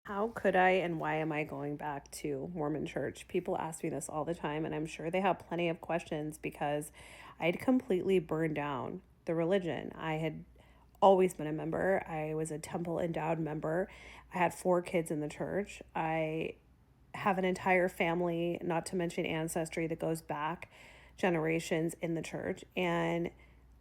How could I and why am I going back to Mormon church? People ask me this all the time, and I'm sure they have plenty of questions because I'd completely burned down the religion. I had always been a member, I was a temple endowed member. I had 4 kids in the church. I have an entire family, not to mention ancestry, that goes back generations in the church. And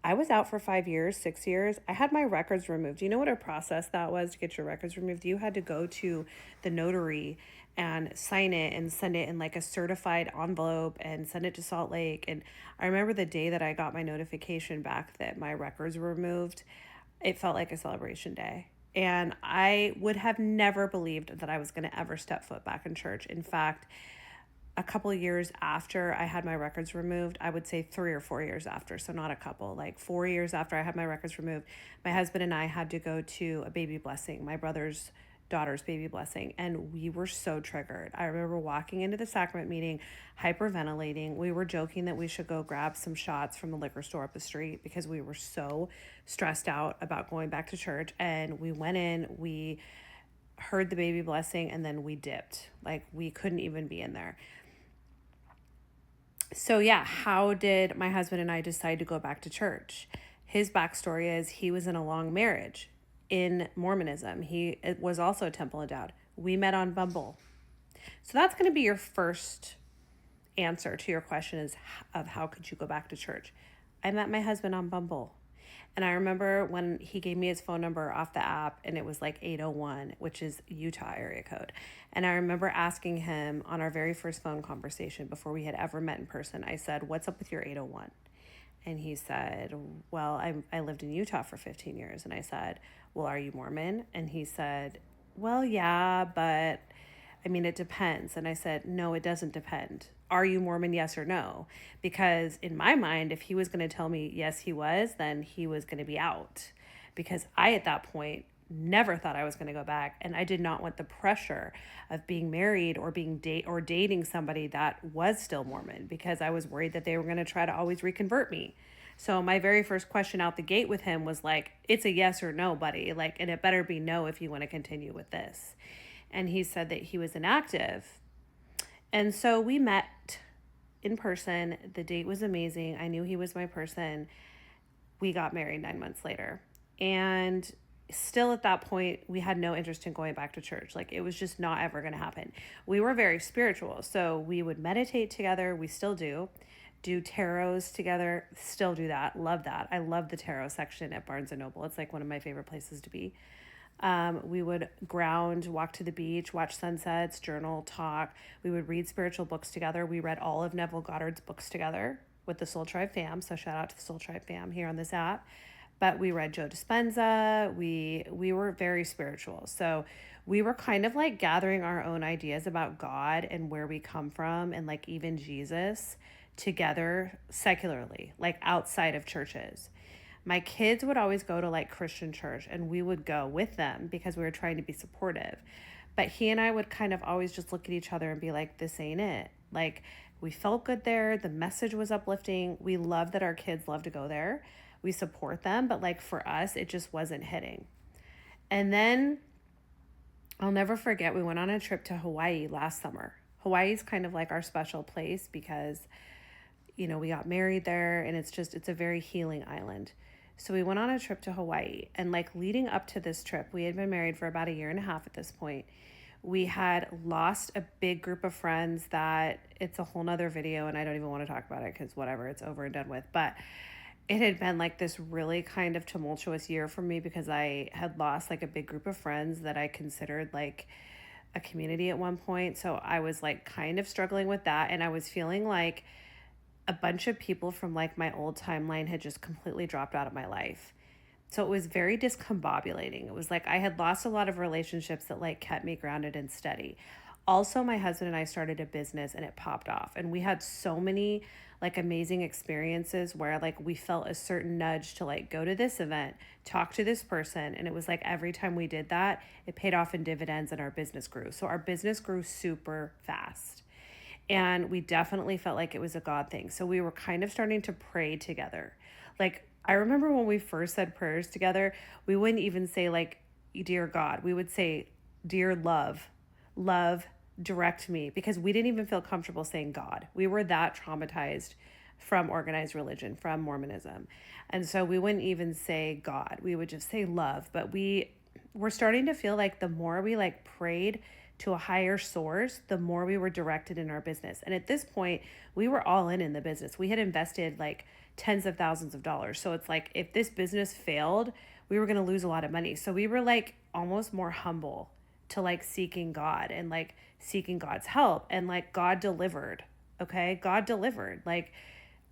I was out for 5 years, 6 years. I had my records removed. Do you know what a process that was to get your records removed? You had to go to the notary and sign it and send it in like a certified envelope and send it to Salt Lake. And I remember the day that I got my notification back that my records were removed, it felt like a celebration day. And I would have never believed that I was going to ever step foot back in church. In fact, a couple of years after I had my records removed, I would say 3 or 4 years after, so not a couple, like 4 years after I had my records removed, my husband and I had to go to a baby blessing, my brother's daughter's baby blessing, and we were so triggered. I remember walking into the sacrament meeting, hyperventilating. We were joking that we should go grab some shots from the liquor store up the street because we were so stressed out about going back to church. And we went in, we heard the baby blessing, and then we dipped. Like, we couldn't even be in there. So, yeah, how did my husband and I decide to go back to church? His backstory is he was in a long marriage in Mormonism. He was also temple endowed. We met on Bumble. So that's going to be your first answer to your question is of how could you go back to church? I met my husband on Bumble. And I remember when he gave me his phone number off the app and it was like 801, which is Utah area code. And I remember asking him on our very first phone conversation before we had ever met in person, I said, "What's up with your 801?" And he said, "Well, I lived in Utah for 15 years. And I said, "Well, are you Mormon?" And he said, "Well, yeah, but I mean, it depends." And I said, "No, it doesn't depend. Are you Mormon, yes or no?" Because in my mind, if he was going to tell me yes, he was, then he was going to be out. Because I, at that point, never thought I was going to go back. And I did not want the pressure of being married or dating somebody that was still Mormon because I was worried that they were going to try to always reconvert me. So my very first question out the gate with him was like, "It's a yes or no, buddy. Like, and it better be no if you want to continue with this." And he said that he was inactive. And so we met in person. The date was amazing. I knew he was my person. We got married 9 months later. And still at that point, we had no interest in going back to church. Like, it was just not ever going to happen. We were very spiritual. So we would meditate together. We still do tarots together, still do that. Love that. I love the tarot section at Barnes and Noble. It's like one of my favorite places to be. We would ground, walk to the beach, watch sunsets, journal, talk. We would read spiritual books together. We read all of Neville Goddard's books together with the Soul Tribe fam. So shout out to the Soul Tribe fam here on this app. But we read Joe Dispenza. We were very spiritual. So we were kind of like gathering our own ideas about God and where we come from and like even Jesus together secularly, like outside of churches. My kids would always go to like Christian church and we would go with them because we were trying to be supportive. But he and I would kind of always just look at each other and be like, "This ain't it." Like, we felt good there. The message was uplifting. We love that our kids love to go there. We support them. But like for us, it just wasn't hitting. And then I'll never forget, we went on a trip to Hawaii last summer. Hawaii's kind of like our special place because we got married there and it's a very healing island. So we went on a trip to Hawaii and like leading up to this trip, we had been married for about a year and a half at this point. We had lost a big group of friends that it's a whole nother video and I don't even want to talk about it because whatever, it's over and done with. But it had been like this really kind of tumultuous year for me because I had lost like a big group of friends that I considered like a community at one point. So I was like kind of struggling with that. And I was feeling like a bunch of people from like my old timeline had just completely dropped out of my life. So it was very discombobulating. It was like I had lost a lot of relationships that like kept me grounded and steady. Also, my husband and I started a business and it popped off. And we had so many like amazing experiences where like we felt a certain nudge to like go to this event, talk to this person. And it was like every time we did that, it paid off in dividends and our business grew. So our business grew super fast. And we definitely felt like it was a God thing. So we were kind of starting to pray together. Like, I remember when we first said prayers together, we wouldn't even say, like, "Dear God." We would say, dear love, love, direct me, because we didn't even feel comfortable saying God. We were that traumatized from organized religion, from Mormonism. And so we wouldn't even say God. We would just say love. But we were starting to feel like the more we like prayed to a higher source, the more we were directed in our business. And at this point, we were all in the business. We had invested like tens of thousands of dollars. So it's like if this business failed, we were going to lose a lot of money. So we were like almost more humble to like seeking God and like seeking God's help. And like God delivered. Okay. God delivered. Like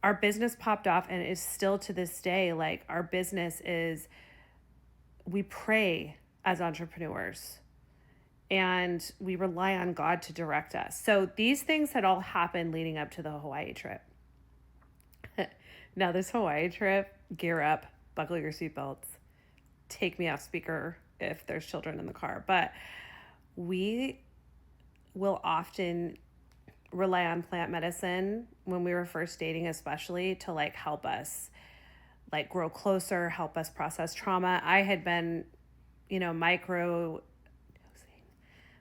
our business popped off, and is still to this day, like our business is, we pray as entrepreneurs and we rely on God to direct us. So these things had all happened leading up to the Hawaii trip. Now this Hawaii trip, gear up, buckle your seatbelts, take me off speaker if there's children in the car. But we will often rely on plant medicine when we were first dating, especially to like help us like grow closer, help us process trauma. I had been, micro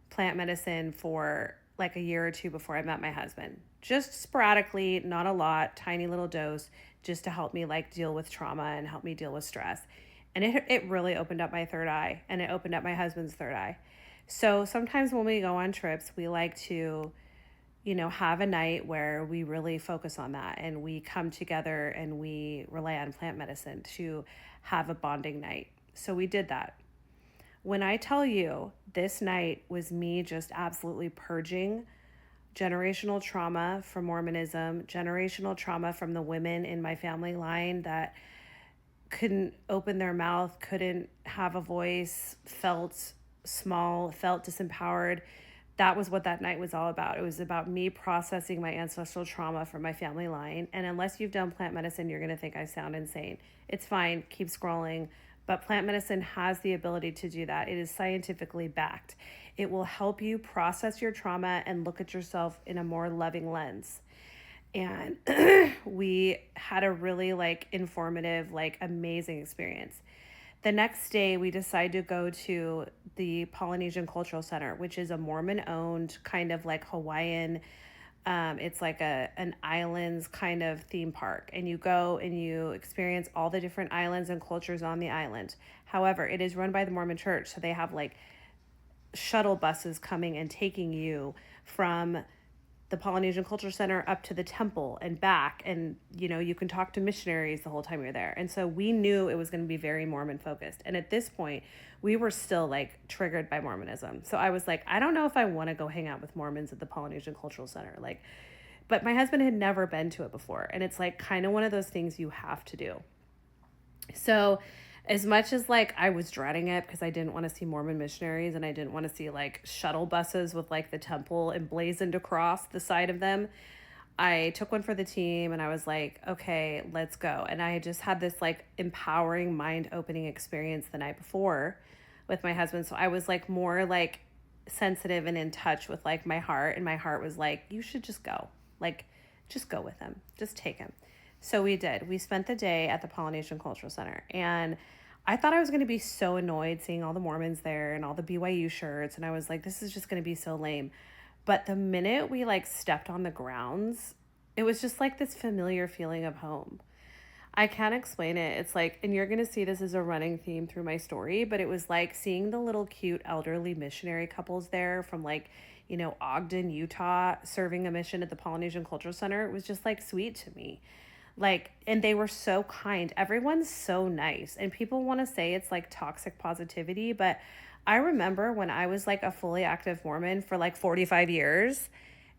plant medicine for like a year or two before I met my husband. Just sporadically, not a lot, tiny little dose, just to help me like deal with trauma and help me deal with stress. And it really opened up my third eye, and it opened up my husband's third eye. So sometimes when we go on trips, we like to, have a night where we really focus on that, and we come together and we rely on plant medicine to have a bonding night. So we did that. When I tell you this night was me just absolutely purging generational trauma from Mormonism, generational trauma from the women in my family line that couldn't open their mouth, couldn't have a voice, felt small, felt disempowered. That was what that night was all about. It was about me processing my ancestral trauma from my family line. And unless you've done plant medicine, you're going to think I sound insane. It's fine. Keep scrolling. But plant medicine has the ability to do that. It is scientifically backed. It will help you process your trauma and look at yourself in a more loving lens. And we had a really like informative, like amazing experience. The next day, we decided to go to the Polynesian Cultural Center, which is a Mormon-owned kind of like Hawaiian. It's like an islands kind of theme park, and you go and you experience all the different islands and cultures on the island. However, it is run by the Mormon Church, so they have like shuttle buses coming and taking you from the Polynesian Culture Center up to the temple and back. And, you can talk to missionaries the whole time you're there. And so we knew it was going to be very Mormon focused. And at this point, we were still like triggered by Mormonism. So I was like, I don't know if I want to go hang out with Mormons at the Polynesian Cultural Center. But my husband had never been to it before. And it's like kind of one of those things you have to do. So as much as like I was dreading it because I didn't want to see Mormon missionaries, and I didn't want to see like shuttle buses with like the temple emblazoned across the side of them, I took one for the team and I was like, okay, let's go. And I just had this like empowering, mind opening experience the night before with my husband. So I was like more like sensitive and in touch with like my heart. And my heart was like, you should just go. Like, just go with him. Just take him. So we did. We spent the day at the Polynesian Cultural Center, and I thought I was going to be so annoyed seeing all the Mormons there and all the BYU shirts. And I was like, this is just going to be so lame. But the minute we like stepped on the grounds, it was just like this familiar feeling of home. I can't explain it. It's like, and you're going to see this as a running theme through my story, but it was like seeing the little cute elderly missionary couples there from like, Ogden, Utah, serving a mission at the Polynesian Cultural Center. It was just like sweet to me. Like, and they were so kind. Everyone's so nice. And people want to say it's like toxic positivity, but I remember when I was like a fully active Mormon for like 45 years,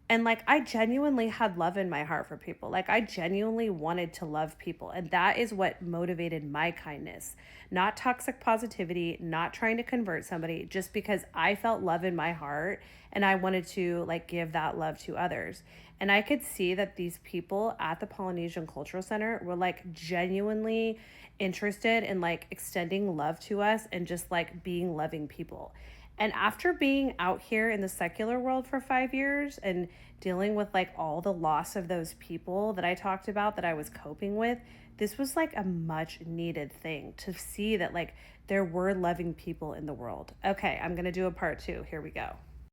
and like I genuinely had love in my heart for people. Like I genuinely wanted to love people. And that is what motivated my kindness. Not toxic positivity, not trying to convert somebody, just because I felt love in my heart and I wanted to like give that love to others. And I could see that these people at the Polynesian Cultural Center were like genuinely interested in like extending love to us and just like being loving people. And after being out here in the secular world for 5 years and dealing with like all the loss of those people that I talked about that I was coping with, this was like a much needed thing to see that like there were loving people in the world. Okay, I'm going to do a part two. Here we go.